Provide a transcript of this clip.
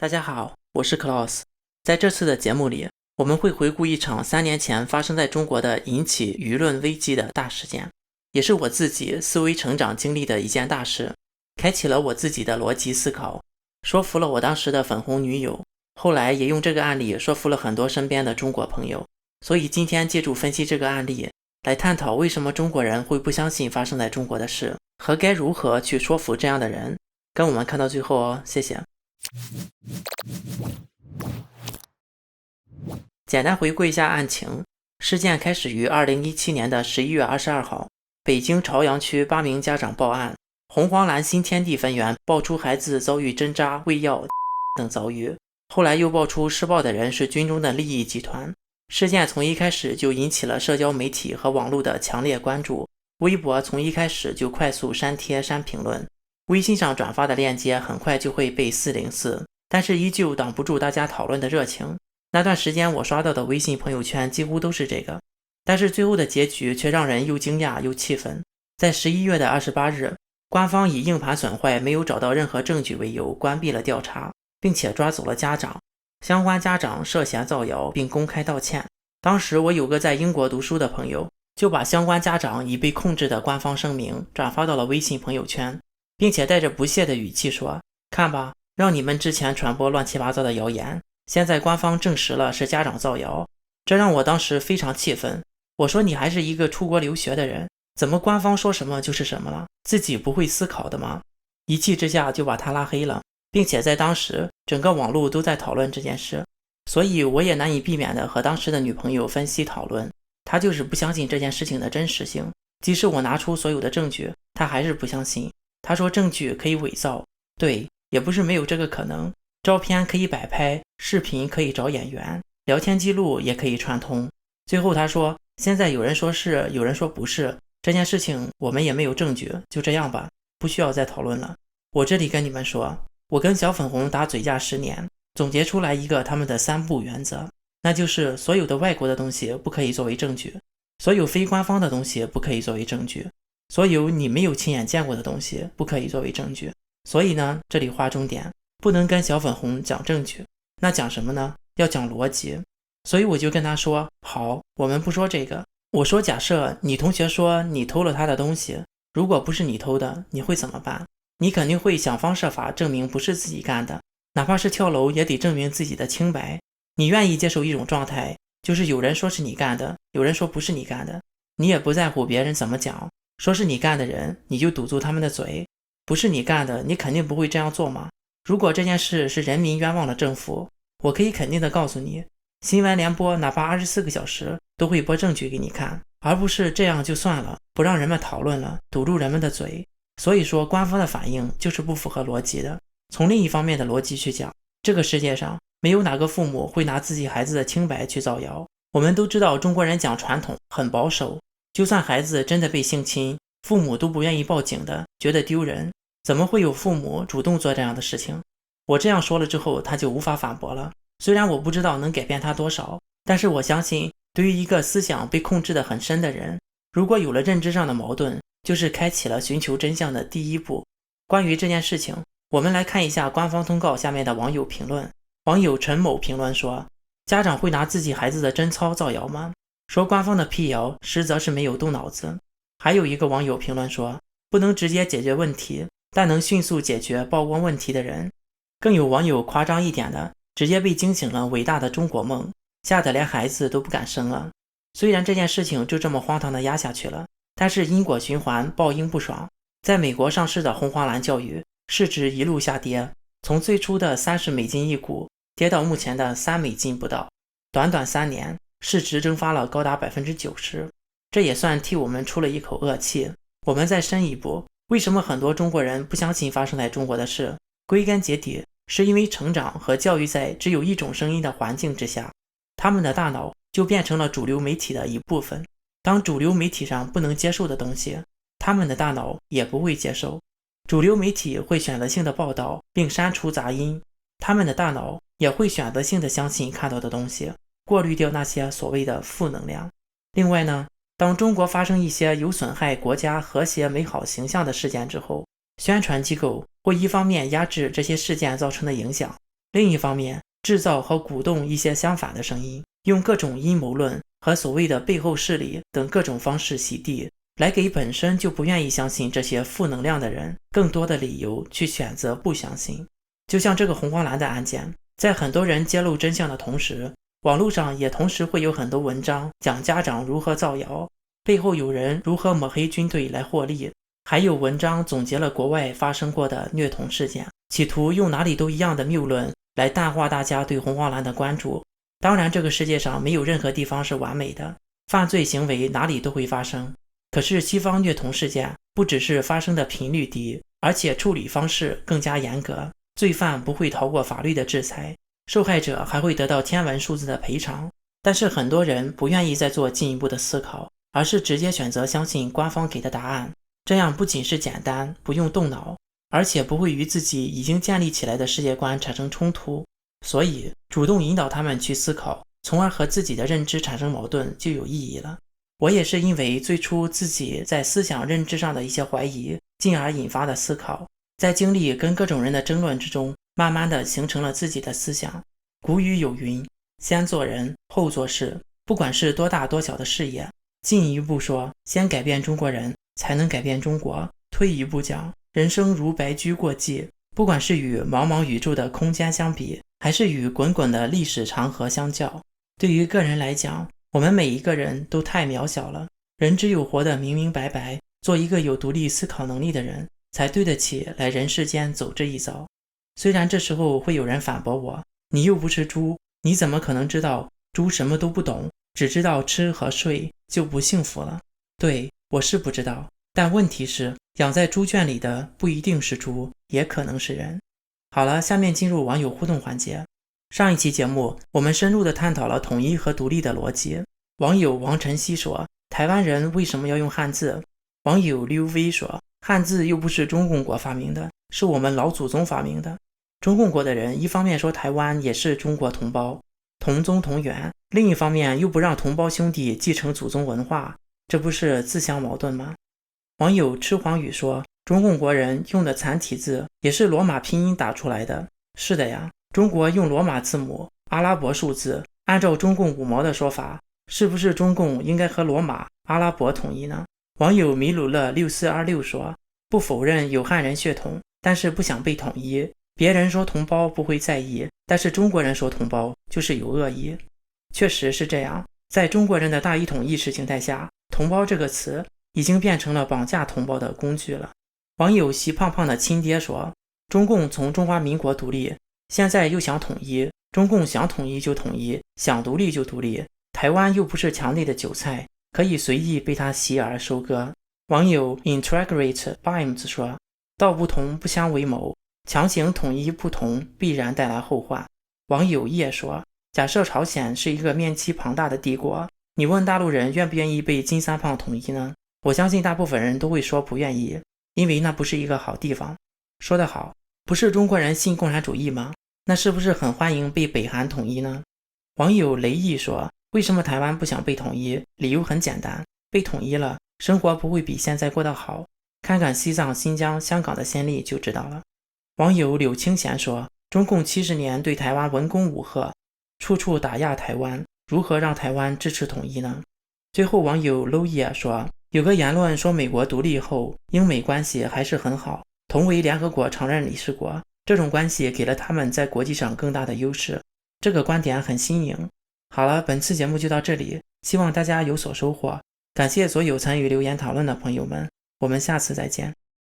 大家好，我是 Klaus。在这次的节目里，我们会回顾一场3年前发生在中国的引起舆论危机的大事件，也是我自己思维成长经历的一件大事，开启了我自己的逻辑思考，说服了我当时的粉红女友，后来也用这个案例说服了很多身边的中国朋友。所以今天借助分析这个案例，来探讨为什么中国人会不相信发生在中国的事，和该如何去说服这样的人。跟我们看到最后哦，谢谢。简单回顾一下案情，事件开始于2017年的11月22号，北京朝阳区8名家长报案，红黄蓝新天地分园爆出孩子遭遇针扎、喂药等遭遇，后来又爆出施暴的人是军中的利益集团。事件从一开始就引起了社交媒体和网络的强烈关注，微博从一开始就快速删帖删评论，微信上转发的链接很快就会被404，但是依旧挡不住大家讨论的热情。那段时间我刷到的微信朋友圈几乎都是这个，但是最后的结局却让人又惊讶又气愤。在11月28日，官方以硬盘损坏没有找到任何证据为由关闭了调查，并且抓走了家长，相关家长涉嫌造谣并公开道歉。当时我有个在英国读书的朋友，就把相关家长已被控制的官方声明转发到了微信朋友圈，并且带着不屑的语气说，看吧，让你们之前传播乱七八糟的谣言，现在官方证实了是家长造谣。这让我当时非常气愤，我说你还是一个出国留学的人，怎么官方说什么就是什么了，自己不会思考的吗？一气之下就把他拉黑了，并且在当时整个网络都在讨论这件事，所以我也难以避免的和当时的女朋友分析讨论。她就是不相信这件事情的真实性，即使我拿出所有的证据，她还是不相信。她说证据可以伪造，对，也不是没有这个可能，照片可以摆拍，视频可以找演员，聊天记录也可以串通。最后她说，现在有人说是，有人说不是，这件事情我们也没有证据，就这样吧，不需要再讨论了。我这里跟你们说，我跟小粉红打嘴架10年，总结出来一个他们的3不原则，那就是所有的外国的东西不可以作为证据，所有非官方的东西不可以作为证据，所有你没有亲眼见过的东西不可以作为证据。所以呢，这里划重点，不能跟小粉红讲证据，那讲什么呢？要讲逻辑。所以我就跟他说，好，我们不说这个，我说假设你同学说你偷了他的东西，如果不是你偷的，你会怎么办？你肯定会想方设法证明不是自己干的，哪怕是跳楼也得证明自己的清白。你愿意接受一种状态，就是有人说是你干的，有人说不是你干的，你也不在乎别人怎么讲，说是你干的人你就堵住他们的嘴，不是你干的你肯定不会这样做嘛。如果这件事是人民冤枉了政府，我可以肯定的告诉你，新闻联播哪怕24个小时都会播证据给你看，而不是这样就算了，不让人们讨论了，堵住人们的嘴。所以说官方的反应就是不符合逻辑的。从另一方面的逻辑去讲，这个世界上没有哪个父母会拿自己孩子的清白去造谣。我们都知道中国人讲传统很保守，就算孩子真的被性侵，父母都不愿意报警的，觉得丢人，怎么会有父母主动做这样的事情？我这样说了之后，他就无法反驳了。虽然我不知道能改变他多少，但是我相信对于一个思想被控制得很深的人，如果有了认知上的矛盾，就是开启了寻求真相的第一步。关于这件事情，我们来看一下官方通告下面的网友评论。网友陈某评论说，家长会拿自己孩子的贞操造谣吗？说官方的辟谣实则是没有动脑子。还有一个网友评论说，不能直接解决问题，但能迅速解决曝光问题的人。更有网友夸张一点的，直接被惊醒了伟大的中国梦，吓得连孩子都不敢生了。虽然这件事情就这么荒唐的压下去了，但是因果循环，报应不爽。在美国上市的红黄蓝教育市值一路下跌，从最初的$30一股跌到目前的$3不到，短短3年市值蒸发了高达90%，这也算替我们出了一口恶气。我们再深一步，为什么很多中国人不相信发生在中国的事？归根结底是因为成长和教育在只有一种声音的环境之下，他们的大脑就变成了主流媒体的一部分。当主流媒体上不能接受的东西，他们的大脑也不会接受。主流媒体会选择性的报道并删除杂音，他们的大脑也会选择性的相信看到的东西，过滤掉那些所谓的负能量。另外呢，当中国发生一些有损害国家和谐美好形象的事件之后，宣传机构会一方面压制这些事件造成的影响，另一方面，制造和鼓动一些相反的声音，用各种阴谋论和所谓的背后势力等各种方式洗地，来给本身就不愿意相信这些负能量的人更多的理由去选择不相信。就像这个红黄蓝的案件，在很多人揭露真相的同时，网络上也同时会有很多文章讲家长如何造谣，背后有人如何抹黑军队来获利，还有文章总结了国外发生过的虐童事件，企图用哪里都一样的谬论来淡化大家对红黄蓝的关注。当然，这个世界上没有任何地方是完美的，犯罪行为哪里都会发生。可是西方虐童事件不只是发生的频率低，而且处理方式更加严格，罪犯不会逃过法律的制裁，受害者还会得到天文数字的赔偿。但是很多人不愿意再做进一步的思考，而是直接选择相信官方给的答案，这样不仅是简单，不用动脑，而且不会与自己已经建立起来的世界观产生冲突。所以主动引导他们去思考，从而和自己的认知产生矛盾就有意义了。我也是因为最初自己在思想认知上的一些怀疑，进而引发的思考，在经历跟各种人的争论之中，慢慢的形成了自己的思想。古语有云，先做人后做事，不管是多大多小的事业，进一步说，先改变中国人才能改变中国。退一步讲，人生如白驹过隙，不管是与茫茫宇宙的空间相比，还是与滚滚的历史长河相较，对于个人来讲，我们每一个人都太渺小了。人只有活得明明白白，做一个有独立思考能力的人，才对得起来人世间走这一遭。虽然这时候会有人反驳我，你又不是猪，你怎么可能知道猪什么都不懂，只知道吃和睡就不幸福了？对，我是不知道，但问题是养在猪圈里的不一定是猪，也可能是人。好了，下面进入网友互动环节。上一期节目我们深入地探讨了统一和独立的逻辑。网友王晨曦说，台湾人为什么要用汉字？网友刘威说，汉字又不是中共国发明的，是我们老祖宗发明的。中共国的人一方面说台湾也是中国同胞，同宗同源，另一方面又不让同胞兄弟继承祖宗文化，这不是自相矛盾吗？网友吃黄语说，中共国人用的残体字也是罗马拼音打出来的。是的呀，中国用罗马字母、阿拉伯数字，按照中共五毛的说法，是不是中共应该和罗马、阿拉伯统一呢？网友米鲁勒6426说，不否认有汉人血统，但是不想被统一。别人说同胞不会在意，但是中国人说同胞就是有恶意。确实是这样，在中国人的大一统意识形态下，同胞这个词已经变成了绑架同胞的工具了。网友习胖胖的亲爹说，中共从中华民国独立，现在又想统一，中共想统一就统一，想独立就独立，台湾又不是墙内的韭菜，可以随意被他袭而收割。网友 Integrate Bimes 说，道不同不相为谋，强行统一不同必然带来后患。网友叶说，假设朝鲜是一个面积庞大的帝国，你问大陆人愿不愿意被金三胖统一呢？我相信大部分人都会说不愿意，因为那不是一个好地方。说得好，不是中国人信共产主义吗？那是不是很欢迎被北韩统一呢？网友雷毅说，为什么台湾不想被统一？理由很简单，被统一了，生活不会比现在过得好。看看西藏、新疆、香港的先例就知道了。网友柳清贤说，中共70年对台湾文攻武吓，处处打压台湾，如何让台湾支持统一呢？最后网友 Low 也说，有个言论说美国独立后英美关系还是很好，同为联合国常任理事国，这种关系给了他们在国际上更大的优势，这个观点很新颖。好了，本次节目就到这里，希望大家有所收获，感谢所有参与留言讨论的朋友们，我们下次再见。